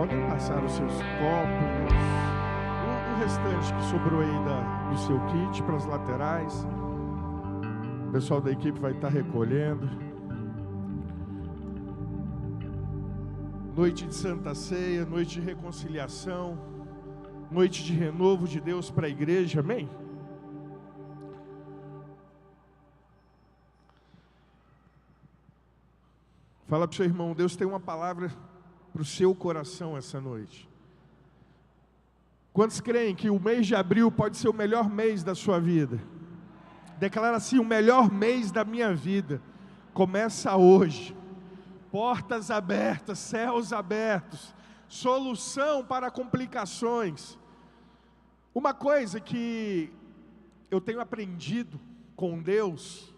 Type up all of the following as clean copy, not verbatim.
Podem passar os seus copos, o restante que sobrou aí do seu kit para as laterais. O pessoal da equipe vai estar recolhendo. Noite de Santa Ceia, noite de reconciliação, noite de renovo de Deus para a igreja, amém? Fala para o seu irmão, Deus tem uma palavra para o seu coração essa noite. Quantos creem que o mês de abril pode ser o melhor mês da sua vida? Declara assim, o melhor mês da minha vida começa hoje. Portas abertas, céus abertos, solução para complicações. Uma coisa que eu tenho aprendido com Deus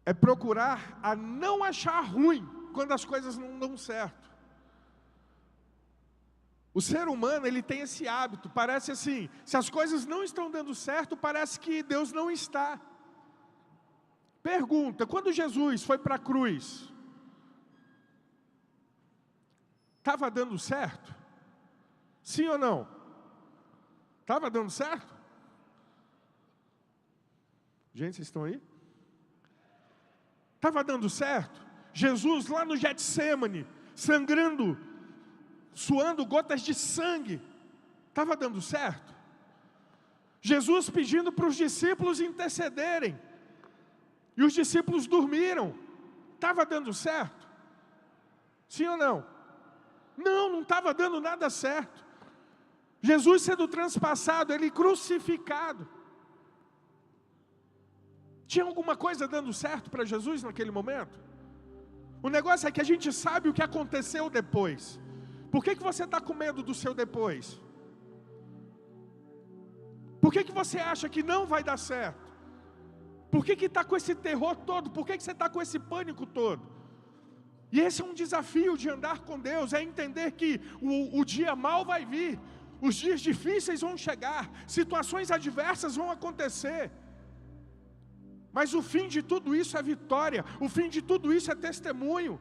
é procurar a não achar ruim quando as coisas não dão certo. O ser humano, ele tem esse hábito, parece assim, se as coisas não estão dando certo, parece que Deus não está. Pergunta, quando Jesus foi para a cruz, estava dando certo? Sim ou não? Estava dando certo? Gente, vocês estão aí? Estava dando certo? Jesus lá no Getsêmani, sangrando, suando gotas de sangue, estava dando certo? Jesus pedindo para os discípulos intercederem, e os discípulos dormiram, estava dando certo? Sim ou não? Não estava dando nada certo. Jesus sendo transpassado, ele crucificado. Tinha alguma coisa dando certo para Jesus naquele momento? O negócio é que a gente sabe o que aconteceu depois. Por que você está com medo do seu depois? Por que você acha que não vai dar certo? Por que está com esse terror todo? Por que você está com esse pânico todo? E esse é um desafio de andar com Deus, é entender que o dia mau vai vir, os dias difíceis vão chegar, situações adversas vão acontecer. Mas o fim de tudo isso é vitória, o fim de tudo isso é testemunho.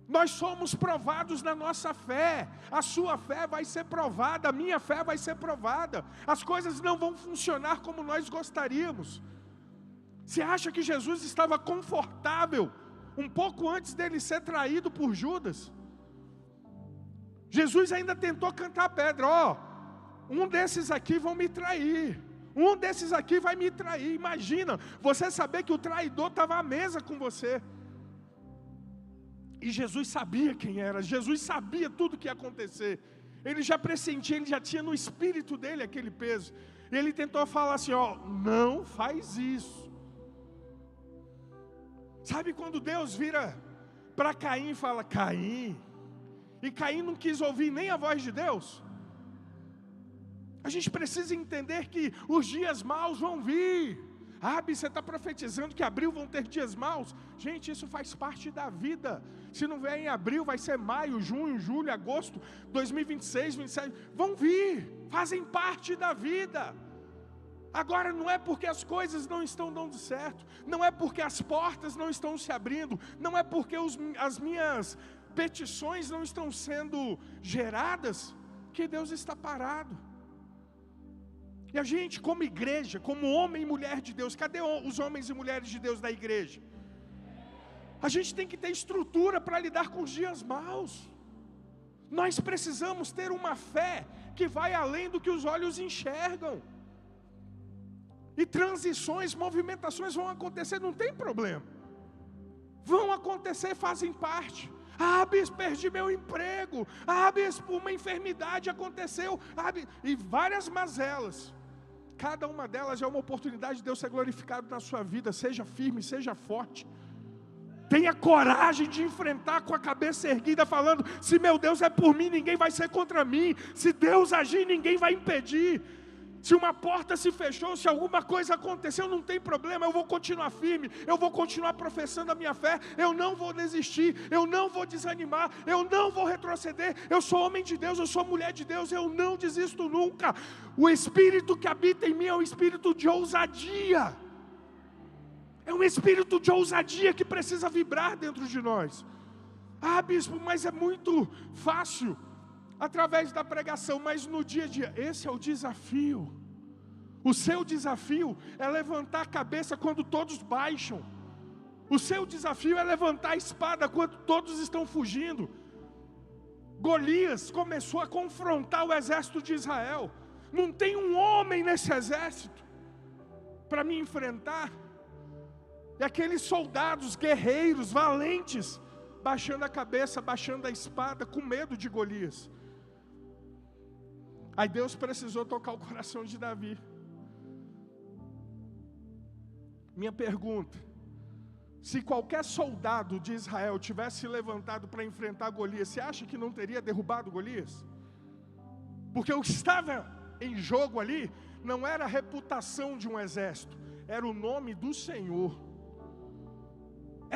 Nós somos provados na nossa fé, a sua fé vai ser provada, a minha fé vai ser provada. As coisas não vão funcionar como nós gostaríamos. Você acha que Jesus estava confortável um pouco antes dele ser traído por Judas? Jesus ainda tentou cantar a pedra, um desses aqui vão me trair. Um desses aqui vai me trair. Imagina, você saber que o traidor estava à mesa com você. E Jesus sabia quem era, Jesus sabia tudo o que ia acontecer. Ele já pressentia, ele já tinha no espírito dele aquele peso. E ele tentou falar assim, não faz isso. Sabe quando Deus vira para Caim e fala, Caim? E Caim não quis ouvir nem a voz de Deus. A gente precisa entender que os dias maus vão vir. Você está profetizando que abril vão ter dias maus? Gente, isso faz parte da vida. Se não vier em abril, vai ser maio, junho, julho, agosto, 2026, 2027. Vão vir, fazem parte da vida. Agora não é porque as coisas não estão dando certo, não é porque as portas não estão se abrindo, não é porque as minhas petições não estão sendo geradas, que Deus está parado. E a gente, como igreja, como homem e mulher de Deus, cadê os homens e mulheres de Deus da igreja? A gente tem que ter estrutura para lidar com os dias maus. Nós precisamos ter uma fé que vai além do que os olhos enxergam. E transições, movimentações vão acontecer, não tem problema. Vão acontecer, fazem parte. Bispo, perdi meu emprego. Bispo, uma enfermidade aconteceu. E várias mazelas. Cada uma delas é uma oportunidade de Deus ser glorificado na sua vida. Seja firme, seja forte. Tenha coragem de enfrentar com a cabeça erguida, falando, se meu Deus é por mim, ninguém vai ser contra mim. Se Deus agir, ninguém vai impedir. Se uma porta se fechou, se alguma coisa aconteceu, não tem problema, eu vou continuar firme, eu vou continuar professando a minha fé, eu não vou desistir, eu não vou desanimar, eu não vou retroceder, eu sou homem de Deus, eu sou mulher de Deus, eu não desisto nunca. O Espírito que habita em mim é um espírito de ousadia, é um espírito de ousadia que precisa vibrar dentro de nós. Ah, bispo, mas é muito fácil através da pregação, mas no dia a dia, esse é o desafio. O seu desafio é levantar a cabeça quando todos baixam. O seu desafio é levantar a espada quando todos estão fugindo. Golias começou a confrontar o exército de Israel. Não tem um homem nesse exército para me enfrentar. E aqueles soldados guerreiros, valentes, baixando a cabeça, baixando a espada, com medo de Golias. Aí Deus precisou tocar o coração de Davi. Minha pergunta: se qualquer soldado de Israel tivesse levantado para enfrentar Golias, você acha que não teria derrubado Golias? Porque o que estava em jogo ali não era a reputação de um exército, era o nome do Senhor.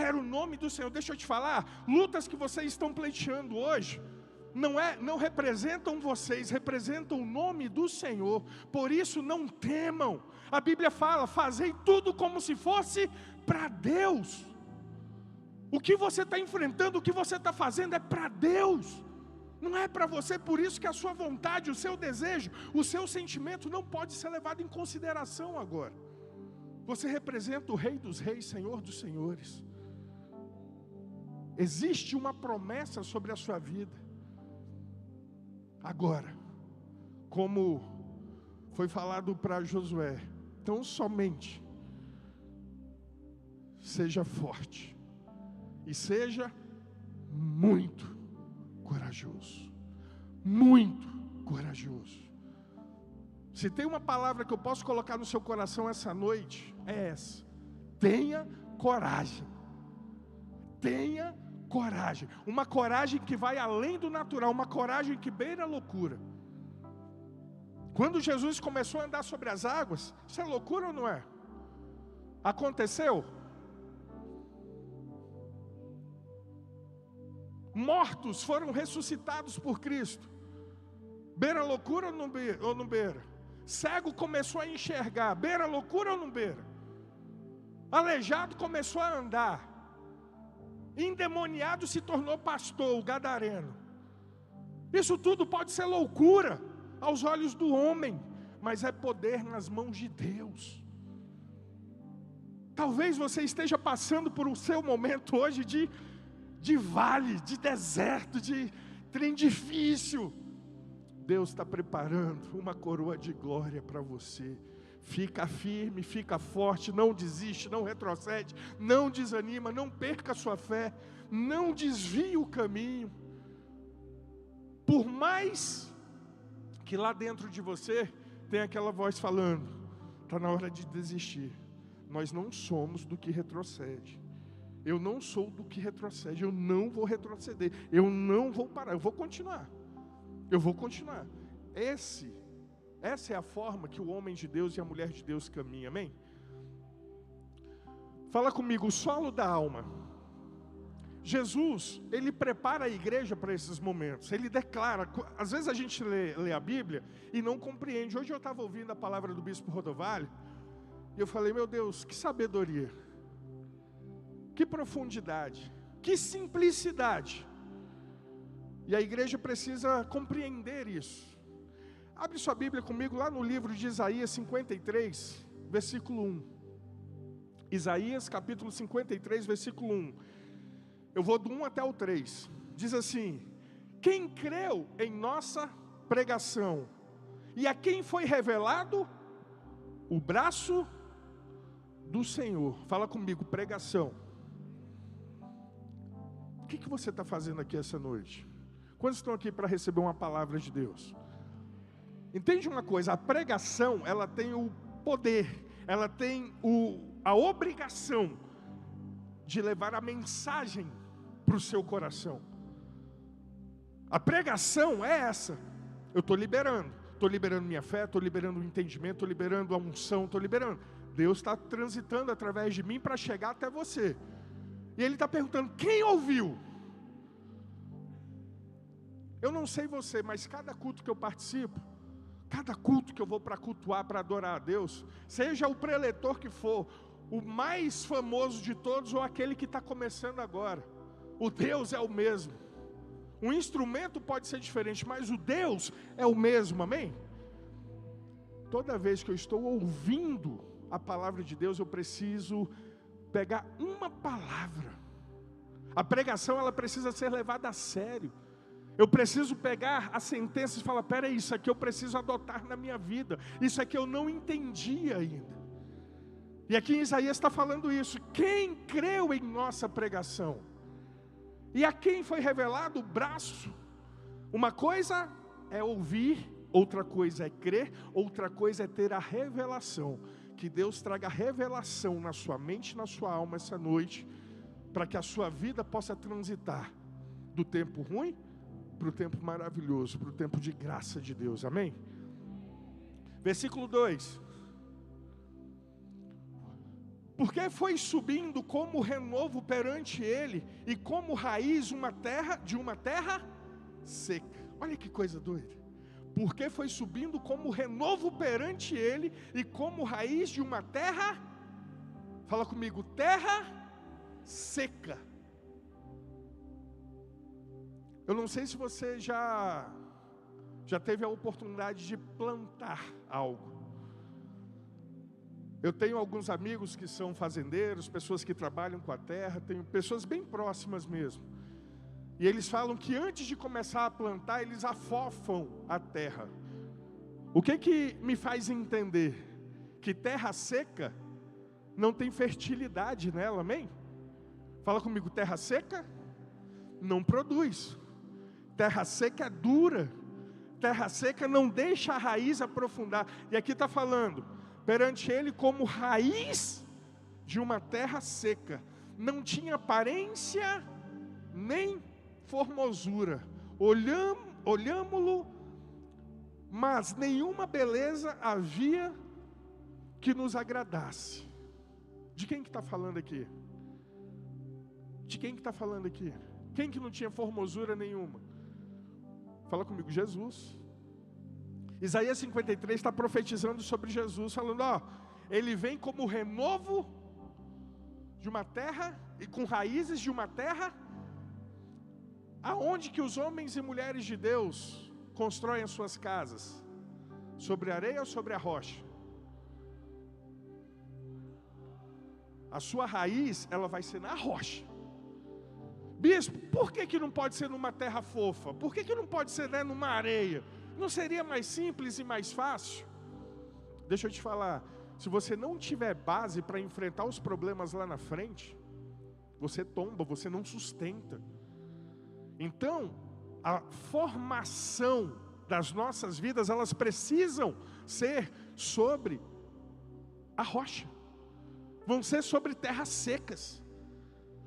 Era o nome do Senhor. Deixa eu te falar, lutas que vocês estão pleiteando hoje, não representam vocês, representam o nome do Senhor. Por isso não temam. A Bíblia fala: fazei tudo como se fosse para Deus. O que você está enfrentando, o que você está fazendo é para Deus, não é para você. Por isso que a sua vontade, o seu desejo, o seu sentimento não pode ser levado em consideração agora. Você representa o Rei dos Reis, Senhor dos Senhores. Existe uma promessa sobre a sua vida. Agora, como foi falado para Josué, tão somente seja forte e seja muito corajoso. Muito corajoso. Se tem uma palavra que eu posso colocar no seu coração essa noite, é essa: tenha coragem. Tenha coragem. Uma coragem que vai além do natural, uma coragem que beira a loucura. Quando Jesus começou a andar sobre as águas, isso é loucura ou não é? Aconteceu? Mortos foram ressuscitados por Cristo. Beira a loucura ou não beira? Cego começou a enxergar. Beira a loucura ou não beira? Aleijado começou a andar. Endemoniado se tornou pastor, o gadareno. Isso tudo pode ser loucura aos olhos do homem, mas é poder nas mãos de Deus. Talvez você esteja passando por o seu momento hoje de vale, de deserto, de trem difícil. Deus está preparando uma coroa de glória para você. Fica firme, fica forte, não desiste, não retrocede, não desanima, não perca a sua fé, não desvie o caminho. Por mais que lá dentro de você tenha aquela voz falando: está na hora de desistir. Nós não somos do que retrocede. Eu não sou do que retrocede, eu não vou retroceder, eu não vou parar, eu vou continuar. Eu vou continuar. Essa é a forma que o homem de Deus e a mulher de Deus caminham, amém? Fala comigo, o solo da alma. Jesus, ele prepara a igreja para esses momentos. Ele declara, às vezes a gente lê a Bíblia e não compreende. Hoje eu estava ouvindo a palavra do bispo Rodovalho e eu falei: meu Deus, que sabedoria, que profundidade, que simplicidade. E a igreja precisa compreender isso. Abre sua Bíblia comigo lá no livro de Isaías 53, versículo 1. Isaías capítulo 53, versículo 1. Eu vou do 1 até o 3. Diz assim: quem creu em nossa pregação, e a quem foi revelado o braço do Senhor. Fala comigo, pregação. O que você está fazendo aqui essa noite? Quantos estão aqui para receber uma palavra de Deus? Entende uma coisa, a pregação, ela tem o poder, ela tem a obrigação de levar a mensagem para o seu coração. A pregação é essa: eu estou liberando minha fé, estou liberando o entendimento, estou liberando a unção, estou liberando. Deus está transitando através de mim para chegar até você. E Ele está perguntando: quem ouviu? Eu não sei você, mas cada culto que eu participo, cada culto que eu vou para cultuar, para adorar a Deus, seja o preletor que for, o mais famoso de todos ou aquele que está começando agora, o Deus é o mesmo. O instrumento pode ser diferente, mas o Deus é o mesmo, amém? Toda vez que eu estou ouvindo a palavra de Deus, eu preciso pegar uma palavra. A pregação, ela precisa ser levada a sério. Eu preciso pegar as sentenças e falar, peraí, isso aqui eu preciso adotar na minha vida. Isso aqui eu não entendi ainda. E aqui em Isaías está falando isso. Quem creu em nossa pregação? E a quem foi revelado o braço? Uma coisa é ouvir, outra coisa é crer, outra coisa é ter a revelação. Que Deus traga revelação na sua mente e na sua alma essa noite, para que a sua vida possa transitar do tempo ruim para o tempo maravilhoso, para o tempo de graça de Deus, amém? Versículo 2. Porque foi subindo como renovo perante ele, e como raiz de uma terra seca. Olha que coisa doida. Porque foi subindo como renovo perante ele, e como raiz de uma terra, fala comigo, terra seca. Eu não sei se você já teve a oportunidade de plantar algo. Eu tenho alguns amigos que são fazendeiros, pessoas que trabalham com a terra, tenho pessoas bem próximas mesmo. E eles falam que antes de começar a plantar, eles afofam a terra. O que me faz entender? Que terra seca não tem fertilidade nela, amém? Fala comigo, terra seca não produz. Terra seca é dura. Terra seca não deixa a raiz aprofundar. E aqui está falando, perante ele como raiz de uma terra seca. Não tinha aparência nem formosura. Olhámo-lo, mas nenhuma beleza havia que nos agradasse. De quem que está falando aqui? De quem que está falando aqui? Quem que não tinha formosura nenhuma? Fala comigo, Jesus. Isaías 53 está profetizando sobre Jesus, falando, ele vem como renovo de uma terra, e com raízes de uma terra, aonde que os homens e mulheres de Deus constroem as suas casas? Sobre a areia ou sobre a rocha? A sua raiz, ela vai ser na rocha. Bispo, por que não pode ser numa terra fofa? Por que não pode ser numa areia? Não seria mais simples e mais fácil? Deixa eu te falar, se você não tiver base para enfrentar os problemas lá na frente, você tomba, você não sustenta. Então, a formação das nossas vidas, elas precisam ser sobre a rocha. Vão ser sobre terras secas.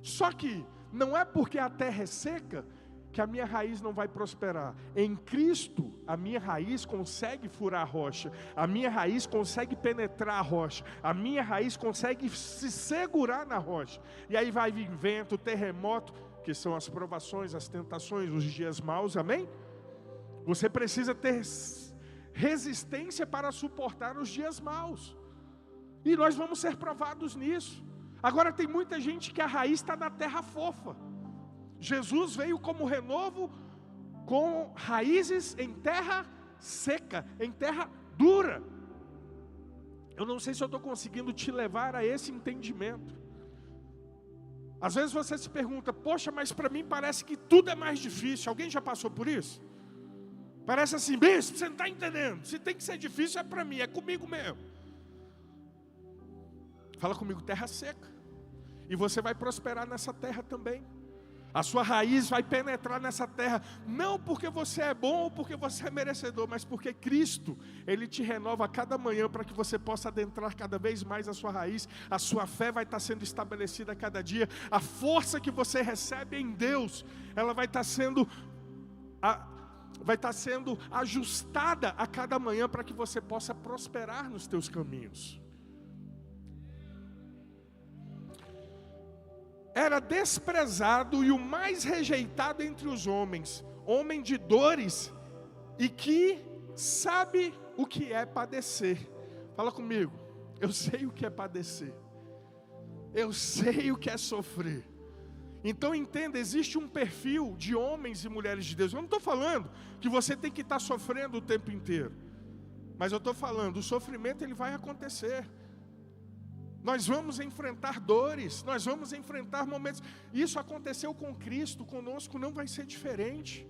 Só que não é porque a terra é seca que a minha raiz não vai prosperar. Em Cristo, a minha raiz consegue furar a rocha. A minha raiz consegue penetrar a rocha. A minha raiz consegue se segurar na rocha. E aí vai vir vento, terremoto, que são as provações, as tentações, os dias maus, amém? Você precisa ter resistência para suportar os dias maus. E nós vamos ser provados nisso. Agora tem muita gente que a raiz está na terra fofa. Jesus veio como renovo, com raízes em terra seca, em terra dura. Eu não sei se eu estou conseguindo te levar a esse entendimento. Às vezes você se pergunta, poxa, mas para mim parece que tudo é mais difícil. Alguém já passou por isso? Parece assim, bispo, você não está entendendo. Se tem que ser difícil é para mim, é comigo mesmo. Fala comigo, terra seca. E você vai prosperar nessa terra também. A sua raiz vai penetrar nessa terra, não porque você é bom ou porque você é merecedor, mas porque Cristo, Ele te renova a cada manhã para que você possa adentrar cada vez mais a sua raiz. A sua fé vai estar sendo estabelecida a cada dia. A força que você recebe em Deus, ela vai estar sendo ajustada a cada manhã para que você possa prosperar nos teus caminhos. Era desprezado e o mais rejeitado entre os homens, homem de dores e que sabe o que é padecer. Fala comigo, eu sei o que é padecer, eu sei o que é sofrer. Então entenda, existe um perfil de homens e mulheres de Deus. Eu não estou falando que você tem que estar sofrendo o tempo inteiro, mas eu estou falando, o sofrimento ele vai acontecer. Nós vamos enfrentar dores, nós vamos enfrentar momentos. Isso aconteceu com Cristo, conosco não vai ser diferente.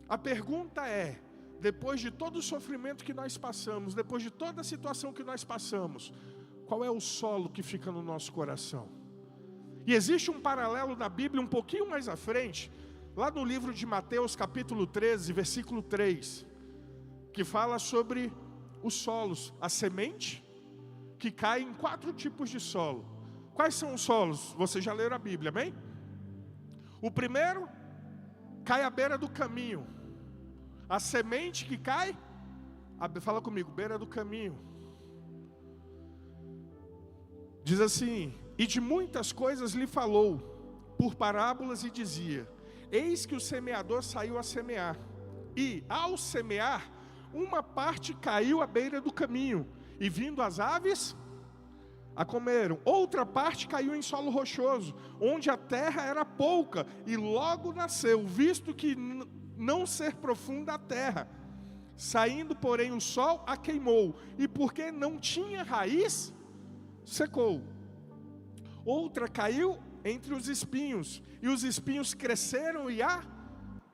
A pergunta é, depois de todo o sofrimento que nós passamos, depois de toda a situação que nós passamos, qual é o solo que fica no nosso coração? E existe um paralelo na Bíblia um pouquinho mais à frente, lá no livro de Mateus capítulo 13, versículo 3, que fala sobre os solos, a semente que cai em 4 tipos de solo. Quais são os solos? Vocês já leram a Bíblia, amém? O primeiro, cai à beira do caminho. A semente que cai, fala comigo, beira do caminho. Diz assim, e de muitas coisas lhe falou, por parábolas, e dizia, eis que o semeador saiu a semear. E, ao semear, uma parte caiu à beira do caminho, e vindo as aves, a comeram. Outra parte caiu em solo rochoso, onde a terra era pouca, e logo nasceu, visto que não ser profunda a terra. Saindo, porém, o sol a queimou, e porque não tinha raiz, secou. Outra caiu entre os espinhos, e os espinhos cresceram e a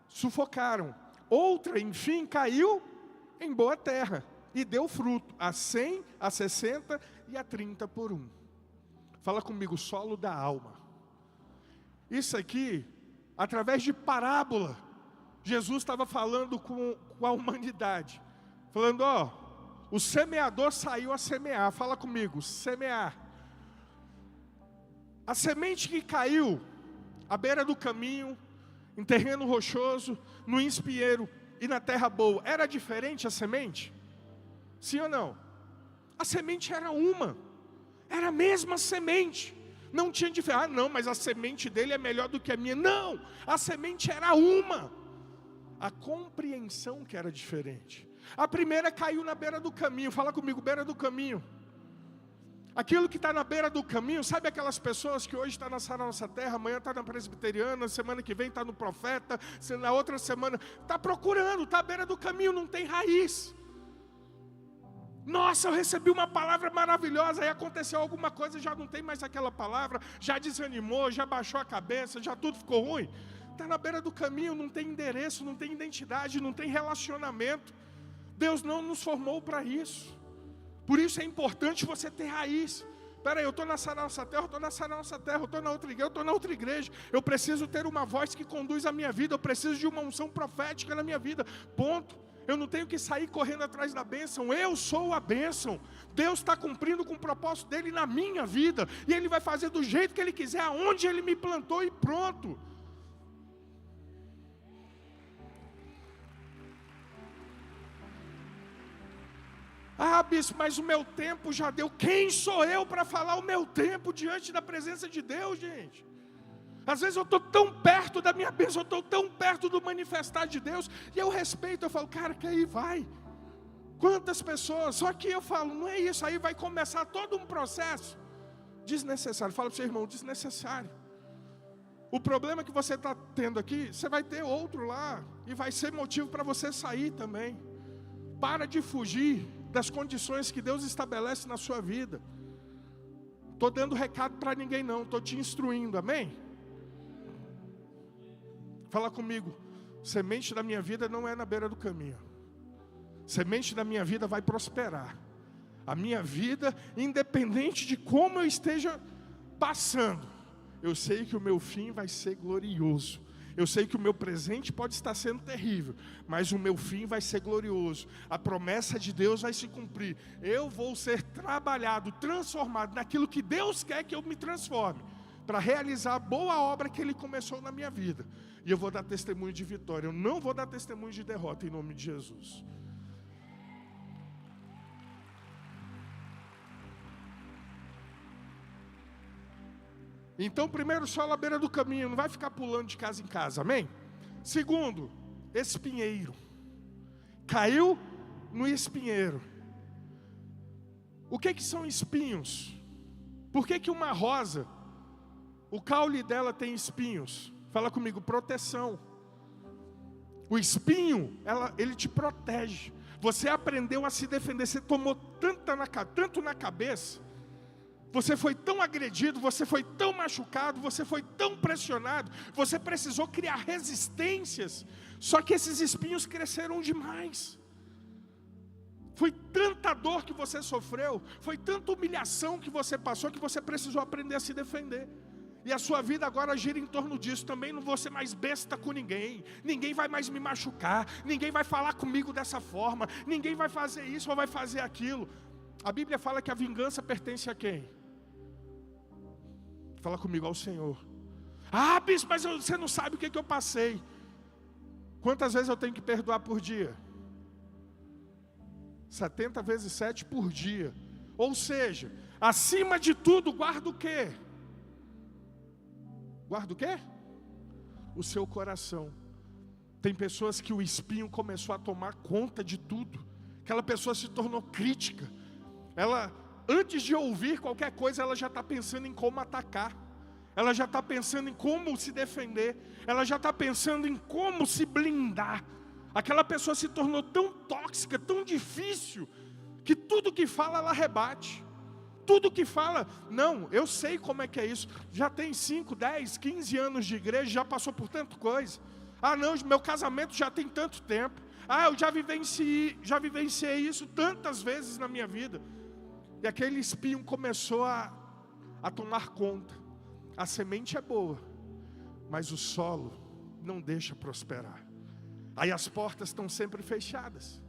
sufocaram. Outra, enfim, caiu em boa terra, e deu fruto, a 100, a 60 e a 30 por 1. Fala comigo, solo da alma. Isso aqui, através de parábola, Jesus estava falando com a humanidade. Falando, ó, o semeador saiu a semear. Fala comigo, semear. A semente que caiu à beira do caminho, em terreno rochoso, no espinheiro e na terra boa, era diferente a semente? Sim ou não? A semente era uma, era a mesma semente, não tinha diferença. Ah não, mas a semente dele é melhor do que a minha. Não, a semente era uma, a compreensão que era diferente. A primeira caiu na beira do caminho. Fala comigo, beira do caminho. Aquilo que está na beira do caminho, sabe aquelas pessoas que hoje estão na Sara Nossa Terra, amanhã está na Presbiteriana, semana que vem está no Profeta, na outra semana está procurando, está à beira do caminho, não tem raiz. Nossa, eu recebi uma palavra maravilhosa, aí aconteceu alguma coisa, já não tem mais aquela palavra, já desanimou, já baixou a cabeça, já tudo ficou ruim. Está na beira do caminho, não tem endereço, não tem identidade, não tem relacionamento. Deus não nos formou para isso. Por isso é importante você ter raiz. Espera aí, eu estou na Sara Nossa Terra, eu estou na Sara Nossa Terra, eu estou na outra igreja, eu estou na outra igreja. Eu preciso ter uma voz que conduz a minha vida, eu preciso de uma unção profética na minha vida. Ponto. Eu não tenho que sair correndo atrás da bênção, eu sou a bênção. Deus está cumprindo com o propósito dele na minha vida, e Ele vai fazer do jeito que Ele quiser, aonde Ele me plantou e pronto. Ah, bispo, mas o meu tempo já deu. Quem sou eu para falar o meu tempo diante da presença de Deus, gente? Às vezes eu estou tão perto da minha bênção, eu estou tão perto do manifestar de Deus, e eu respeito, eu falo, cara, que aí vai. Quantas pessoas, só que eu falo, não é isso, aí vai começar todo um processo desnecessário. Fala para o seu irmão, desnecessário. O problema que você está tendo aqui, você vai ter outro lá, e vai ser motivo para você sair também. Para de fugir das condições que Deus estabelece na sua vida. Estou dando recado para ninguém não, estou te instruindo, amém? Fala comigo, semente da minha vida não é na beira do caminho. Semente da minha vida vai prosperar. A minha vida, independente de como eu esteja passando, eu sei que o meu fim vai ser glorioso. Eu sei que o meu presente pode estar sendo terrível, mas o meu fim vai ser glorioso. A promessa de Deus vai se cumprir. Eu vou ser trabalhado, transformado naquilo que Deus quer que eu me transforme, para realizar a boa obra que Ele começou na minha vida. E eu vou dar testemunho de vitória, eu não vou dar testemunho de derrota, em nome de Jesus. Então, primeiro, solo à beira do caminho, não vai ficar pulando de casa em casa, amém? Segundo, espinheiro. Caiu no espinheiro. O que são espinhos? Por que uma rosa O caule dela tem espinhos. Fala comigo, proteção. O espinho, ele te protege. Você aprendeu a se defender. Você tomou tanto na cabeça. Você foi tão agredido, você foi tão machucado, você foi tão pressionado. Você precisou criar resistências. Só que esses espinhos cresceram demais. Foi tanta dor que você sofreu, foi tanta humilhação que você passou, que você precisou aprender a se defender. E a sua vida agora gira em torno disso. Também não vou ser mais besta com ninguém. Ninguém vai mais me machucar. Ninguém vai falar comigo dessa forma. Ninguém vai fazer isso ou vai fazer aquilo. A Bíblia fala que a vingança pertence a quem? Fala comigo, ao Senhor. Ah, bispo, mas você não sabe o que eu passei. Quantas vezes eu tenho que perdoar por dia? 70 vezes 7 por dia. Ou seja, acima de tudo, guarda o quê? Guarda o quê? O seu coração. Tem pessoas que o espinho começou a tomar conta de tudo. Aquela pessoa se tornou crítica. Ela, antes de ouvir qualquer coisa, ela já está pensando em como atacar. Ela já está pensando em como se defender. Ela já está pensando em como se blindar. Aquela pessoa se tornou tão tóxica, tão difícil, que tudo que fala ela rebate. Tudo que fala, não, eu sei como é que é isso. Já tem 5, 10, 15 anos de igreja, já passou por tanta coisa. Ah não, meu casamento já tem tanto tempo. Ah, eu já vivenciei isso tantas vezes na minha vida. E aquele espinho começou a tomar conta. A semente é boa, mas o solo não deixa prosperar. Aí as portas estão sempre fechadas.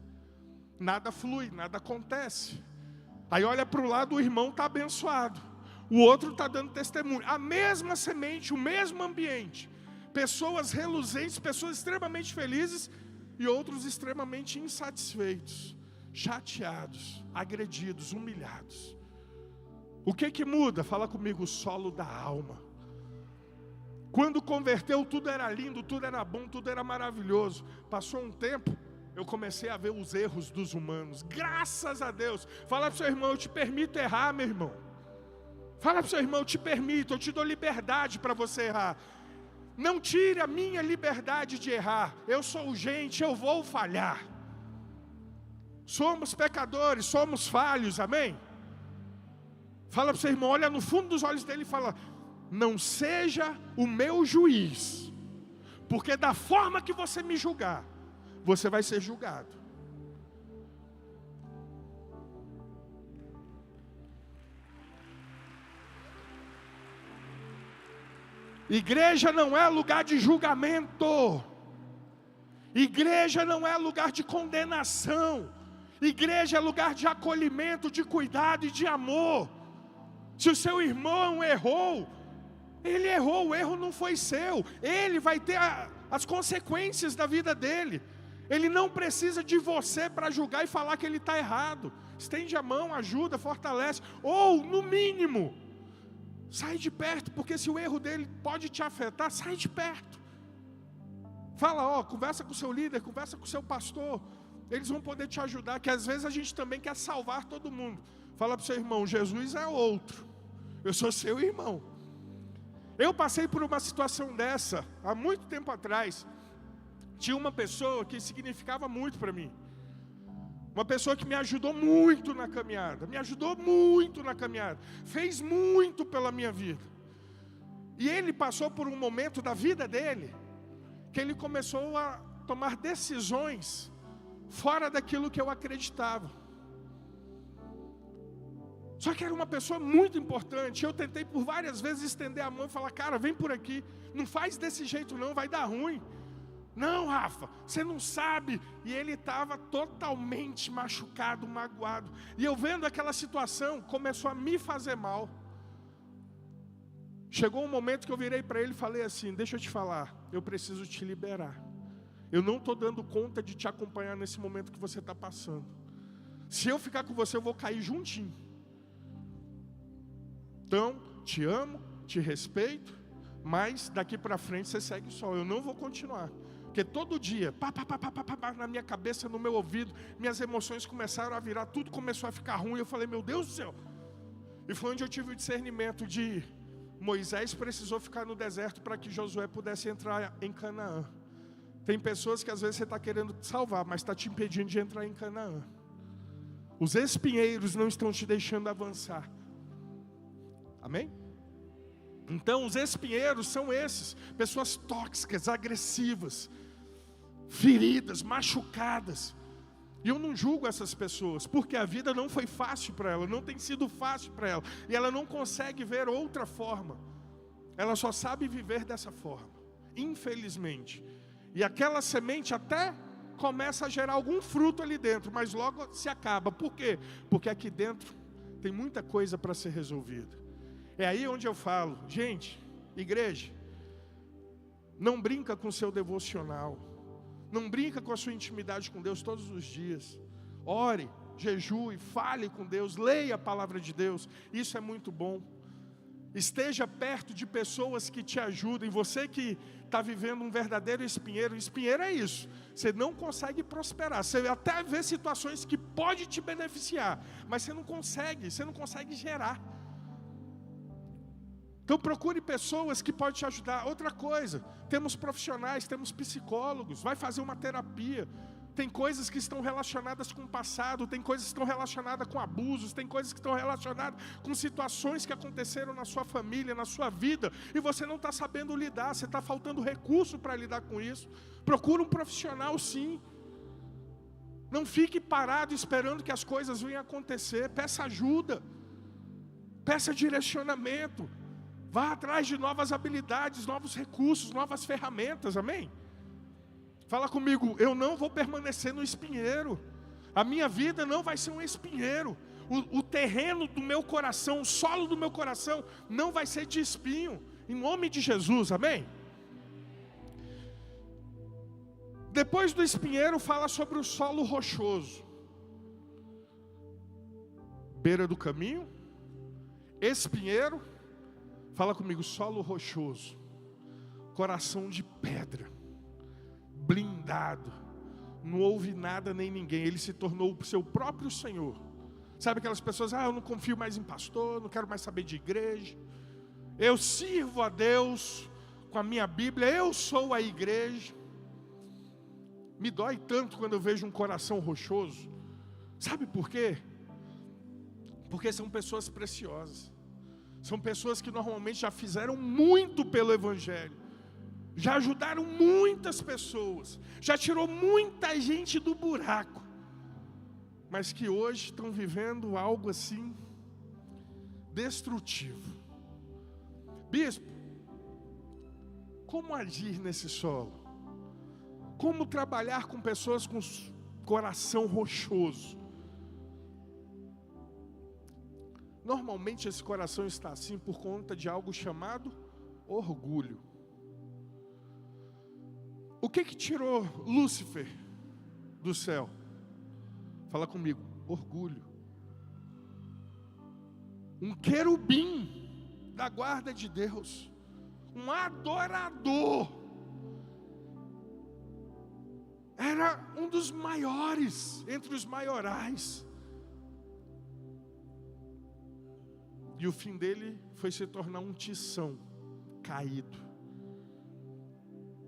Nada flui, nada acontece. Aí olha para o lado, o irmão está abençoado. O outro está dando testemunho. A mesma semente, o mesmo ambiente. Pessoas reluzentes, pessoas extremamente felizes e outros extremamente insatisfeitos, chateados, agredidos, humilhados. O que muda? Fala comigo, o solo da alma. Quando converteu, tudo era lindo, tudo era bom, tudo era maravilhoso. Passou um tempo, eu comecei a ver os erros dos humanos. Graças a Deus. Fala para o seu irmão, eu te permito errar, meu irmão. Fala para o seu irmão, eu te permito, eu te dou liberdade para você errar. Não tire a minha liberdade de errar. Eu sou gente, eu vou falhar. Somos pecadores, somos falhos, amém? Fala para o seu irmão, olha no fundo dos olhos dele e fala: não seja o meu juiz, porque da forma que você me julgar, você vai ser julgado. Igreja não é lugar de julgamento. Igreja não é lugar de condenação. Igreja é lugar de acolhimento, de cuidado e de amor. Se o seu irmão errou, ele errou, o erro não foi seu. Ele vai ter as consequências da vida dele. Ele não precisa de você para julgar e falar que ele está errado. Estende a mão, ajuda, fortalece. Ou, no mínimo, sai de perto, porque se o erro dele pode te afetar, sai de perto. Fala, conversa com o seu líder, conversa com o seu pastor. Eles vão poder te ajudar, que às vezes a gente também quer salvar todo mundo. Fala para o seu irmão, Jesus é outro. Eu sou seu irmão. Eu passei por uma situação dessa, há muito tempo atrás. Tinha uma pessoa que significava muito para mim. Uma pessoa que me ajudou muito na caminhada. Fez muito pela minha vida. E ele passou por um momento da vida dele, que ele começou a tomar decisões fora daquilo que eu acreditava. Só que era uma pessoa muito importante. Eu tentei por várias vezes estender a mão e falar: cara, vem por aqui, não faz desse jeito não, vai dar ruim. Não, Rafa, você não sabe. E ele estava totalmente machucado, magoado. E eu vendo aquela situação, começou a me fazer mal. Chegou um momento que eu virei para ele e falei assim: deixa eu te falar, eu preciso te liberar. Eu não estou dando conta de te acompanhar nesse momento que você está passando. Se eu ficar com você, eu vou cair juntinho. Então, te amo, te respeito, mas daqui para frente você segue só. Eu não vou continuar. Porque todo dia, na minha cabeça, no meu ouvido, minhas emoções começaram a virar, tudo começou a ficar ruim. Eu falei: meu Deus do céu. E foi onde eu tive o discernimento de Moisés precisou ficar no deserto para que Josué pudesse entrar em Canaã. Tem pessoas que às vezes você está querendo salvar, mas está te impedindo de entrar em Canaã. Os espinheiros não estão te deixando avançar. Amém? Então os espinheiros são esses, pessoas tóxicas, agressivas, feridas, machucadas. E eu não julgo essas pessoas, porque a vida não foi fácil para ela, não tem sido fácil para ela, e ela não consegue ver outra forma. Ela só sabe viver dessa forma, infelizmente. E aquela semente até começa a gerar algum fruto ali dentro, mas logo se acaba. Por quê? Porque aqui dentro tem muita coisa para ser resolvida. É aí onde eu falo, gente, igreja, não brinca com o seu devocional, não brinca com a sua intimidade com Deus todos os dias. Ore, jejue, fale com Deus, leia a palavra de Deus, isso é muito bom. Esteja perto de pessoas que te ajudem. Você que está vivendo um verdadeiro espinheiro, espinheiro é isso, você não consegue prosperar, você até vê situações que pode te beneficiar, mas você não consegue gerar. Então procure pessoas que podem te ajudar. Outra coisa, temos profissionais, temos psicólogos, vai fazer uma terapia. Tem coisas que estão relacionadas com o passado, tem coisas que estão relacionadas com abusos, tem coisas que estão relacionadas com situações que aconteceram na sua família, na sua vida, e você não está sabendo lidar, você está faltando recurso para lidar com isso. Procure um profissional, sim. Não fique parado esperando que as coisas venham acontecer. Peça ajuda, peça direcionamento. Vá atrás de novas habilidades, novos recursos, novas ferramentas, amém? Fala comigo, eu não vou permanecer no espinheiro. A minha vida não vai ser um espinheiro. O terreno do meu coração, o solo do meu coração não vai ser de espinho. Em nome de Jesus, amém? Depois do espinheiro fala sobre o solo rochoso. Beira do caminho, espinheiro. Fala comigo, solo rochoso, coração de pedra, blindado, não ouve nada nem ninguém, ele se tornou o seu próprio Senhor. Sabe aquelas pessoas, eu não confio mais em pastor, não quero mais saber de igreja, eu sirvo a Deus com a minha Bíblia, eu sou a igreja. Me dói tanto quando eu vejo um coração rochoso. Sabe por quê? Porque são pessoas preciosas. São pessoas que normalmente já fizeram muito pelo Evangelho, já ajudaram muitas pessoas, já tirou muita gente do buraco, mas que hoje estão vivendo algo assim, destrutivo. Bispo, como agir nesse solo? Como trabalhar com pessoas com coração rochoso? Normalmente esse coração está assim por conta de algo chamado orgulho. O que tirou Lúcifer do céu? Fala comigo, orgulho. Um querubim da guarda de Deus, um adorador, era um dos maiores entre os maiorais. E o fim dele foi se tornar um tição caído.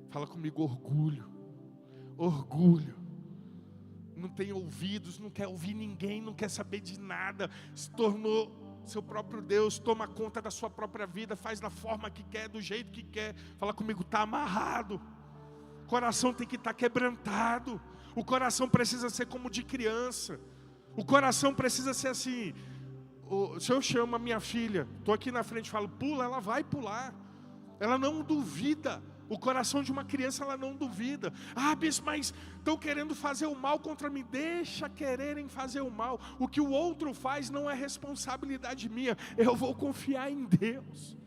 Fala comigo, orgulho. Orgulho. Não tem ouvidos, não quer ouvir ninguém, não quer saber de nada. Se tornou seu próprio Deus, toma conta da sua própria vida, faz da forma que quer, do jeito que quer. Fala comigo, está amarrado. O coração tem que estar quebrantado. O coração precisa ser como de criança. O coração precisa ser assim. Se eu chamo a minha filha, estou aqui na frente e falo, pula, ela vai pular. Ela não duvida. O coração de uma criança, ela não duvida. Bispo, mas estão querendo fazer o mal contra mim. Deixa quererem fazer o mal. O que o outro faz não é responsabilidade minha. Eu vou confiar em Deus.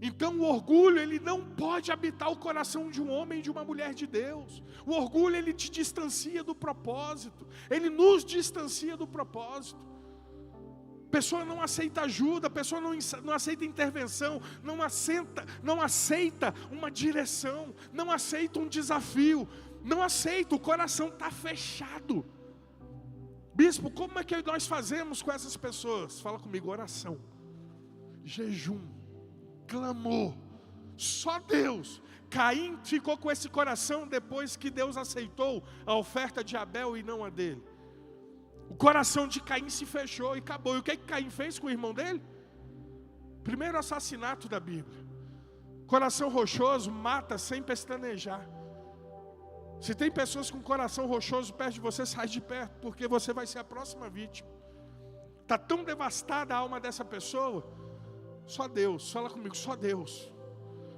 Então o orgulho, ele não pode habitar o coração de um homem e de uma mulher de Deus. O orgulho, ele te distancia do propósito. Ele nos distancia do propósito. A pessoa não aceita ajuda, a pessoa não aceita intervenção, não aceita uma direção, não aceita um desafio, não aceita, o coração está fechado. Bispo, como é que nós fazemos com essas pessoas? Fala comigo, oração, jejum, clamou. Só Deus. Caim ficou com esse coração depois que Deus aceitou a oferta de Abel e não a dele. O coração de Caim se fechou e acabou. E o que Caim fez com o irmão dele? Primeiro assassinato da Bíblia. Coração rochoso mata sem pestanejar. Se tem pessoas com coração rochoso perto de você, sai de perto, porque você vai ser a próxima vítima. Está tão devastada a alma dessa pessoa. Só Deus, fala comigo, só Deus.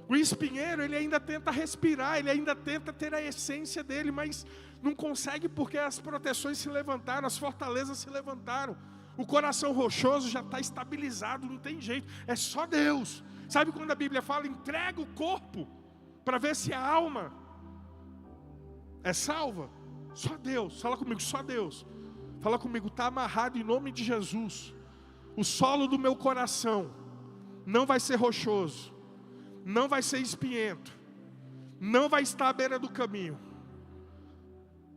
O espinheiro, ele ainda tenta respirar, ele ainda tenta ter a essência dele, mas não consegue porque as proteções se levantaram, as fortalezas se levantaram. O coração rochoso já está estabilizado, não tem jeito, é só Deus. Sabe quando a Bíblia fala, entrega o corpo para ver se a alma é salva? Só Deus, fala comigo, só Deus. Fala comigo, está amarrado em nome de Jesus. O solo do meu coração não vai ser rochoso, não vai ser espinhento, não vai estar à beira do caminho.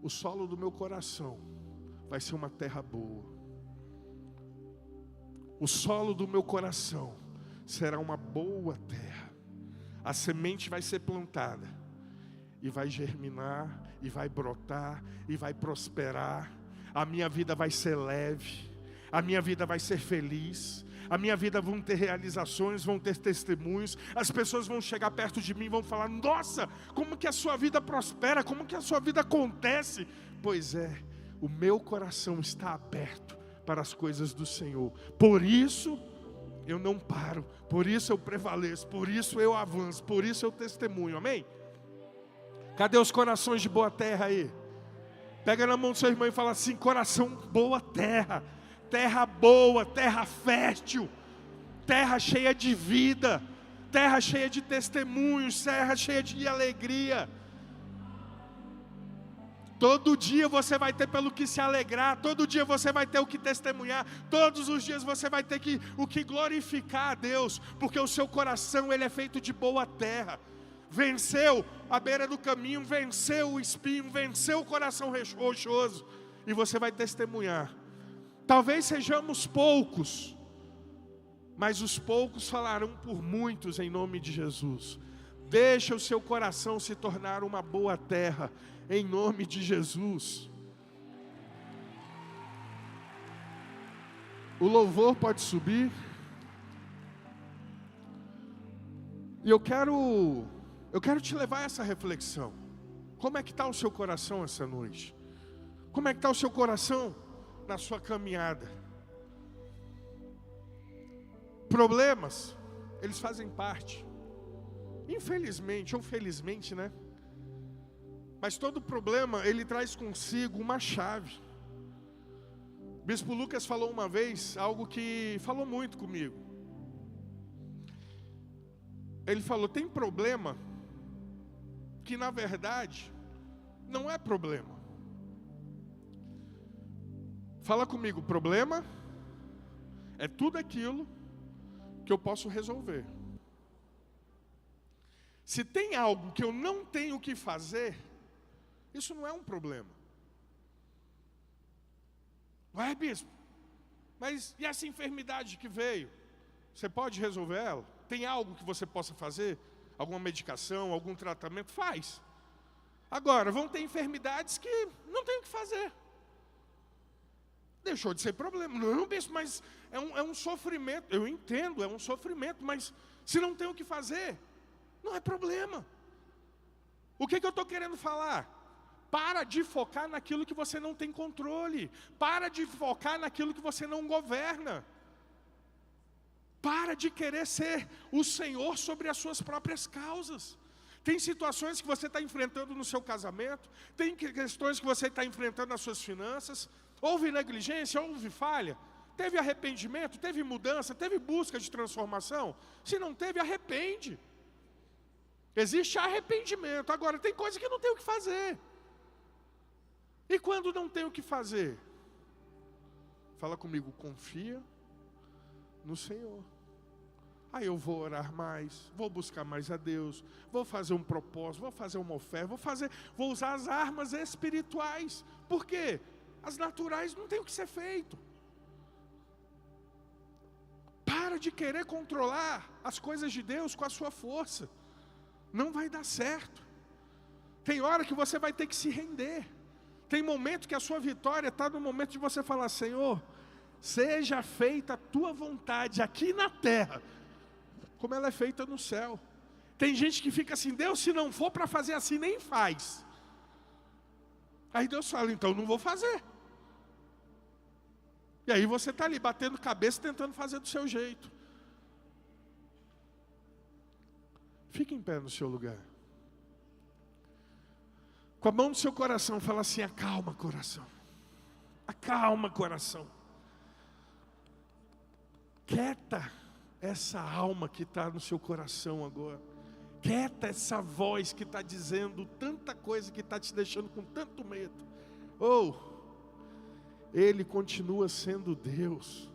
O solo do meu coração vai ser uma terra boa. O solo do meu coração será uma boa terra. A semente vai ser plantada e vai germinar, e vai brotar, e vai prosperar. A minha vida vai ser leve, a minha vida vai ser feliz, a minha vida vão ter realizações, vão ter testemunhos. As pessoas vão chegar perto de mim e vão falar, nossa, como que a sua vida prospera, como que a sua vida acontece? Pois é, o meu coração está aberto para as coisas do Senhor. Por isso eu não paro, por isso eu prevaleço, por isso eu avanço, por isso eu testemunho, amém? Cadê os corações de boa terra aí? Pega na mão do seu irmão e fala assim, coração boa terra, terra boa, terra fértil, terra cheia de vida, terra cheia de testemunhos, terra cheia de alegria. Todo dia você vai ter pelo que se alegrar, todo dia você vai ter o que testemunhar, todos os dias você vai ter o que glorificar a Deus, porque o seu coração ele é feito de boa terra. Venceu a beira do caminho, venceu o espinho, venceu o coração rochoso, e você vai testemunhar. Talvez sejamos poucos, mas os poucos falarão por muitos em nome de Jesus. Deixa o seu coração se tornar uma boa terra, em nome de Jesus. O louvor pode subir. E eu quero te levar a essa reflexão. Como é que está o seu coração essa noite? Como é que está o seu coração na sua caminhada? Problemas, eles fazem parte. Infelizmente ou felizmente, né? Mas todo problema, ele traz consigo uma chave. Bispo Lucas falou uma vez, algo que falou muito comigo. Ele falou, tem problema que na verdade não é problema. Fala comigo, problema é tudo aquilo que eu posso resolver. Se tem algo que eu não tenho que fazer, isso não é um problema. Ué, bispo, mas e essa enfermidade que veio? Você pode resolver ela? Tem algo que você possa fazer? Alguma medicação, algum tratamento? Faz. Agora, vão ter enfermidades que não tem o que fazer. Deixou de ser problema. Não, bispo, mas é um sofrimento. Eu entendo, é um sofrimento, mas se não tem o que fazer, não é problema. O que eu estou querendo falar? Para de focar naquilo que você não tem controle. Para de focar naquilo que você não governa. Para de querer ser o Senhor sobre as suas próprias causas. Tem situações que você está enfrentando no seu casamento, tem questões que você está enfrentando nas suas finanças. Houve negligência, houve falha, teve arrependimento, teve mudança, teve busca de transformação. Se não teve, arrepende. Existe arrependimento. Agora, tem coisa que não tem o que fazer. E quando não tem o que fazer? Fala comigo, confia no Senhor. Aí eu vou orar mais, vou buscar mais a Deus, vou fazer um propósito, vou fazer uma oferta, vou usar as armas espirituais. Por quê? As naturais não tem o que ser feito. Para de querer controlar as coisas de Deus com a sua força. Não vai dar certo. Tem hora que você vai ter que se render. Tem momento que a sua vitória está no momento de você falar: Senhor, seja feita a tua vontade aqui na terra, como ela é feita no céu. Tem gente que fica assim: Deus, se não for para fazer assim, nem faz. Aí Deus fala: então não vou fazer. E aí você está ali batendo cabeça, tentando fazer do seu jeito. Fique em pé no seu lugar. Com a mão no seu coração, fala assim: acalma, coração. Acalma, coração. Quieta essa alma que está no seu coração agora. Quieta essa voz que está dizendo tanta coisa, que está te deixando com tanto medo. Ele continua sendo Deus.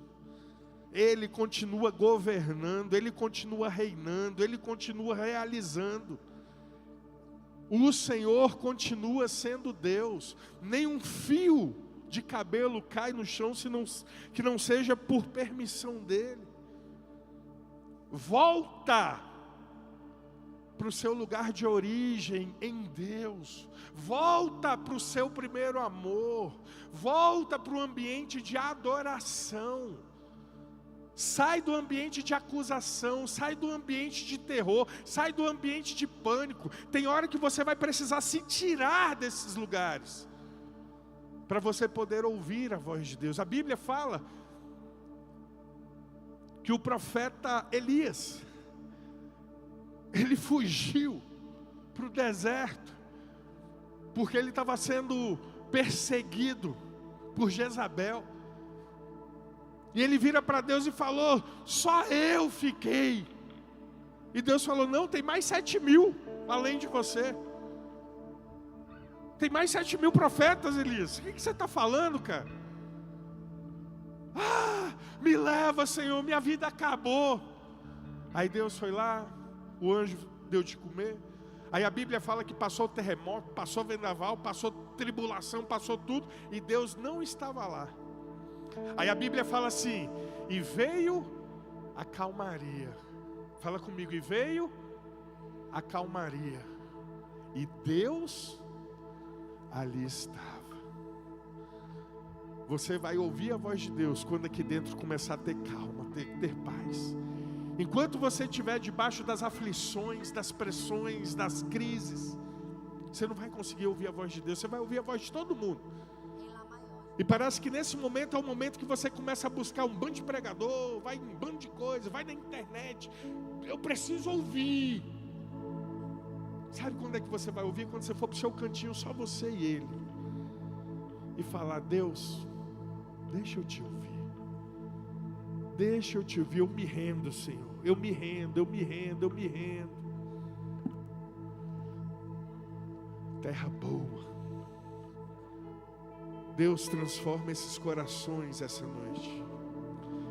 Ele continua governando, Ele continua reinando, Ele continua realizando. O Senhor continua sendo Deus. Nem um fio de cabelo cai no chão que não seja por permissão dEle. Volta para o seu lugar de origem em Deus. Volta para o seu primeiro amor. Volta para o ambiente de adoração. Sai do ambiente de acusação, sai do ambiente de terror, sai do ambiente de pânico. Tem hora que você vai precisar se tirar desses lugares, para você poder ouvir a voz de Deus. A Bíblia fala que o profeta Elias, ele fugiu para o deserto, porque ele estava sendo perseguido por Jezabel. E ele vira para Deus e falou: só eu fiquei. E Deus falou: não, tem mais 7.000 além de você. Tem mais 7.000 profetas, Elias. O que você está falando, cara? Me leva, Senhor, minha vida acabou. Aí Deus foi lá, o anjo deu de comer. Aí a Bíblia fala que passou terremoto, passou vendaval, passou tribulação, passou tudo, e Deus não estava lá. Aí a Bíblia fala assim: e veio a calmaria. Fala comigo: e veio a calmaria. E Deus ali estava. Você vai ouvir a voz de Deus quando aqui dentro começar a ter calma, ter paz. Enquanto você estiver debaixo das aflições, das pressões, das crises, você não vai conseguir ouvir a voz de Deus. Você vai ouvir a voz de todo mundo. E parece que nesse momento é o momento que você começa a buscar um bando de pregador, vai em um bando de coisa, vai na internet. Eu preciso ouvir. Sabe quando é que você vai ouvir? Quando você for para o seu cantinho, só você e Ele, e falar: Deus, deixa eu te ouvir. Deixa eu te ouvir, eu me rendo, Senhor. Eu me rendo, eu me rendo, eu me rendo. Terra boa. Deus, transforma esses corações essa noite.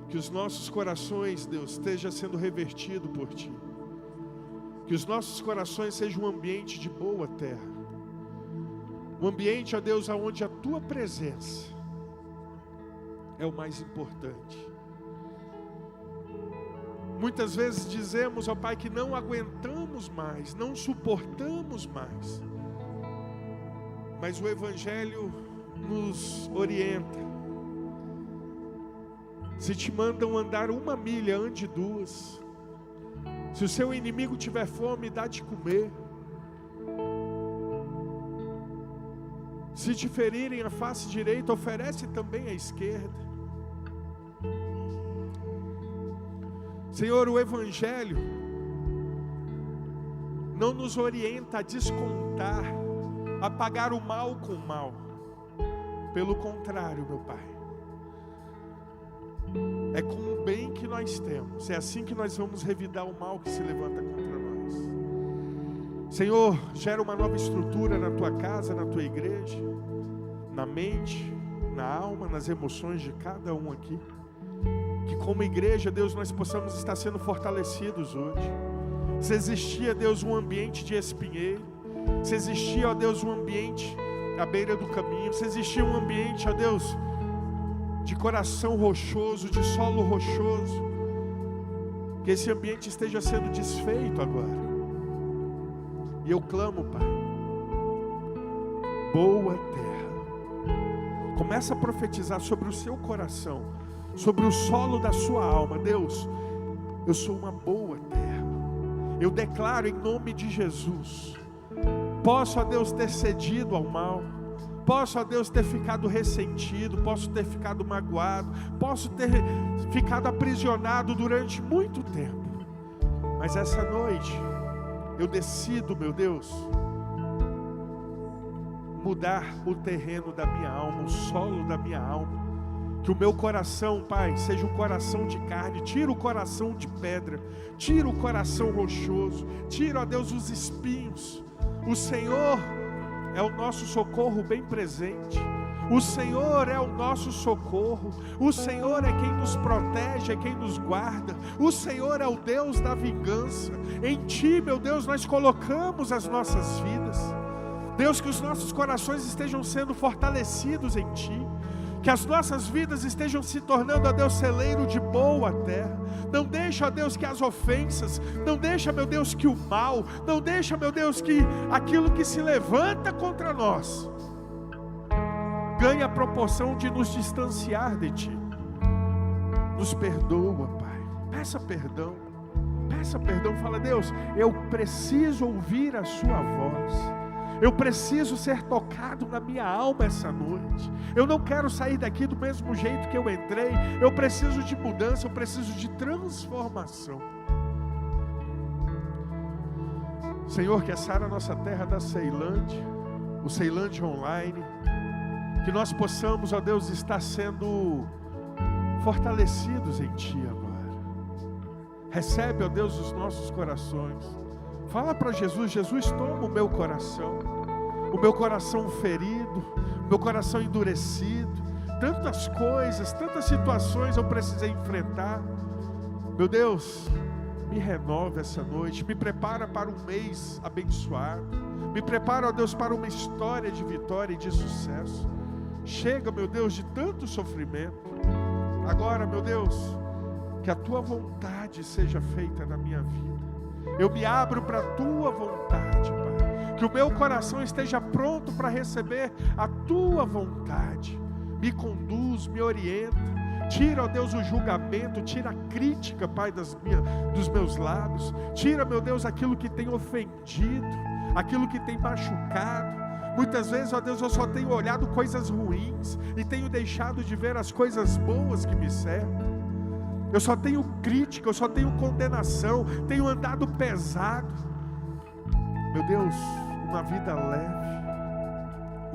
Que os nossos corações, Deus, esteja sendo revertido por Ti. Que os nossos corações sejam um ambiente de boa terra. Um ambiente, ó Deus, onde a Tua presença é o mais importante. Muitas vezes dizemos, ó Pai, que não aguentamos mais, não suportamos mais. Mas o Evangelho nos orienta. Se te mandam andar 1 milha, ande 2. Se o seu inimigo tiver fome, dá de comer. Se te ferirem a face direita, oferece também a esquerda. Senhor, o Evangelho não nos orienta a descontar, a pagar o mal com o mal. Pelo contrário, meu Pai, é com o bem que nós temos, é assim que nós vamos revidar o mal que se levanta contra nós. Senhor, gera uma nova estrutura na Tua casa, na Tua igreja, na mente, na alma, nas emoções de cada um aqui. Que como igreja, Deus, nós possamos estar sendo fortalecidos hoje. Se existia, Deus, um ambiente de espinheiro, se existia, ó Deus, um ambiente à beira do caminho, se existia um ambiente, ó Deus, de coração rochoso, de solo rochoso, Que esse ambiente esteja sendo desfeito agora. E eu clamo, Pai, boa terra. Começa a profetizar sobre o seu coração, sobre o solo da sua alma. Deus, eu sou uma boa terra. Eu declaro em nome de Jesus. Posso, ó Deus, ter cedido ao mal. Posso, ó Deus, ter ficado ressentido. Posso ter ficado magoado. Posso ter ficado aprisionado durante muito tempo. Mas essa noite, eu decido, meu Deus, mudar o terreno da minha alma, o solo da minha alma. Que o meu coração, Pai, seja um coração de carne. Tira o coração de pedra. Tira o coração rochoso. Tira, ó Deus, os espinhos. O Senhor é o nosso socorro bem presente. O Senhor é o nosso socorro. O Senhor é quem nos protege, é quem nos guarda. O Senhor é o Deus da vingança. Em Ti, meu Deus, nós colocamos as nossas vidas. Deus, que os nossos corações estejam sendo fortalecidos em Ti. Que as nossas vidas estejam se tornando, ó Deus, celeiro de boa terra. Não deixa, ó Deus, que as ofensas, não deixa, meu Deus, que o mal, não deixa, meu Deus, que aquilo que se levanta contra nós ganhe a proporção de nos distanciar de Ti. Nos perdoa, Pai. Peça perdão. Peça perdão. Fala, Deus, eu preciso ouvir a Sua voz. Eu preciso ser tocado na minha alma essa noite. Eu não quero sair daqui do mesmo jeito que eu entrei. Eu preciso de mudança, eu preciso de transformação. Senhor, que essa era a nossa terra da Ceilândia, o Ceilândia Online, que nós possamos, ó Deus, estar sendo fortalecidos em Ti agora. Recebe, ó Deus, os nossos corações. Fala para Jesus, Jesus, toma o meu coração ferido, o meu coração endurecido. Tantas coisas, tantas situações eu precisei enfrentar. Meu Deus, me renova essa noite, me prepara para um mês abençoado. Me prepara, ó Deus, para uma história de vitória e de sucesso. Chega, meu Deus, de tanto sofrimento. Agora, meu Deus, que a Tua vontade seja feita na minha vida. Eu me abro para a Tua vontade, Pai. Que o meu coração esteja pronto para receber a Tua vontade. Me conduz, me orienta. Tira, ó Deus, o julgamento. Tira a crítica, Pai, dos meus lábios. Tira, meu Deus, aquilo que tem ofendido, aquilo que tem machucado. Muitas vezes, ó Deus, eu só tenho olhado coisas ruins e tenho deixado de ver as coisas boas que me cercam. Eu só tenho crítica, eu só tenho condenação, tenho andado pesado. Meu Deus, uma vida leve.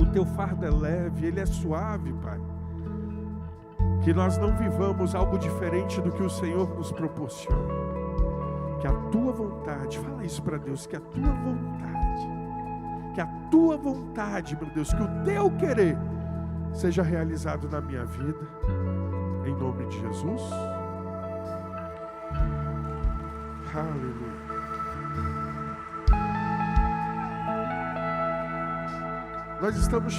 O Teu fardo é leve, ele é suave, Pai. Que nós não vivamos algo diferente do que o Senhor nos proporciona. Que a Tua vontade, fala isso para Deus, que a Tua vontade, meu Deus, que o Teu querer seja realizado na minha vida. Em nome de Jesus. Aleluia. Nós estamos chegando.